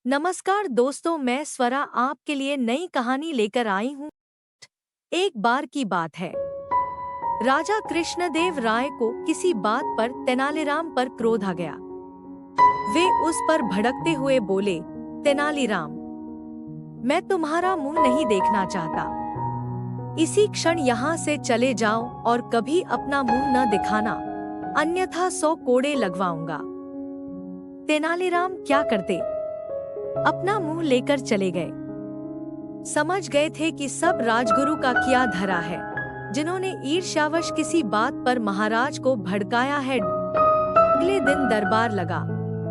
नमस्कार दोस्तों, मैं स्वरा आपके लिए नई कहानी लेकर आई हूँ। एक बार की बात है, राजा कृष्णदेव राय को किसी बात पर तेनालीराम पर क्रोध आ गया। वे उस पर भड़कते हुए बोले, तेनालीराम, मैं तुम्हारा मुंह नहीं देखना चाहता। इसी क्षण यहाँ से चले जाओ और कभी अपना मुंह न दिखाना, अन्यथा 100 कोड़े लगवाऊंगा। तेनालीराम क्या करते, अपना मुंह लेकर चले गए। समझ गए थे कि सब राजगुरु का किया धरा है, जिन्होंने ईर्ष्यावश किसी बात पर महाराज को भड़काया है। अगले दिन दरबार लगा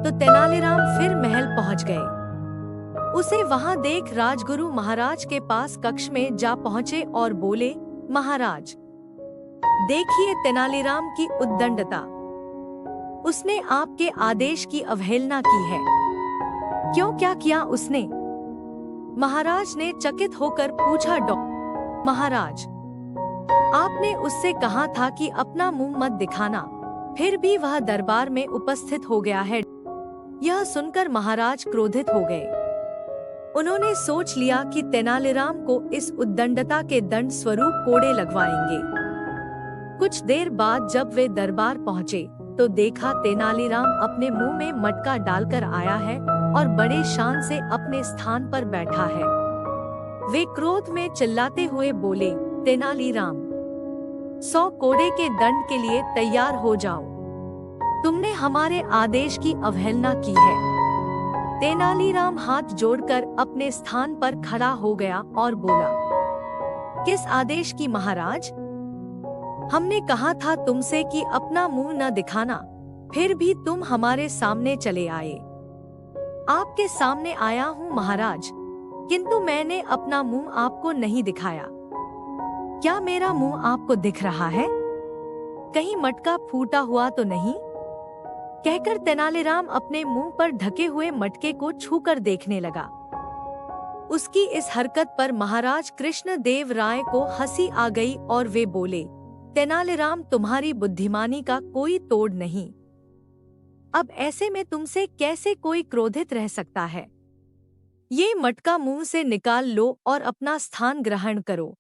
तो तेनालीराम फिर महल पहुंच गए। उसे वहां देख राजगुरु महाराज के पास कक्ष में जा पहुंचे और बोले, महाराज, देखिए तेनालीराम की उद्दंडता। उसने आपके आदेश की अवहेलना की है। क्यों, क्या किया उसने? महाराज ने चकित होकर पूछा। महाराज, आपने उससे कहा था कि अपना मुंह मत दिखाना, फिर भी वह दरबार में उपस्थित हो गया है। यह सुनकर महाराज क्रोधित हो गए। उन्होंने सोच लिया कि तेनालीराम को इस उद्दंडता के दंड स्वरूप कोड़े लगवाएंगे। कुछ देर बाद जब वे दरबार पहुंचे तो देखा तेनालीराम अपने मुंह में मटका डालकर आया है और बड़े शान से अपने स्थान पर बैठा है। वे क्रोध में चिल्लाते हुए बोले, तेनालीराम, 100 कोड़े के दंड के लिए तैयार हो जाओ। तुमने हमारे आदेश की अवहेलना की है। तेनालीराम हाथ जोड़कर अपने स्थान पर खड़ा हो गया और बोला, किस आदेश की महाराज? हमने कहा था तुमसे कि अपना मुंह न दिखाना, फिर भी तुम हमारे सामने चले आए। आपके सामने आया हूँ महाराज, किंतु मैंने अपना मुंह आपको नहीं दिखाया। क्या मेरा मुंह आपको दिख रहा है? कहीं मटका फूटा हुआ तो नहीं? कहकर तेनालीराम अपने मुंह पर ढके हुए मटके को छूकर देखने लगा। उसकी इस हरकत पर महाराज कृष्णदेव राय को हंसी आ गई और वे बोले, तेनालीराम, तुम्हारी बुद्धिमानी का कोई तोड़ नहीं। अब ऐसे में तुमसे कैसे कोई क्रोधित रह सकता है? ये मटका मुंह से निकाल लो और अपना स्थान ग्रहण करो।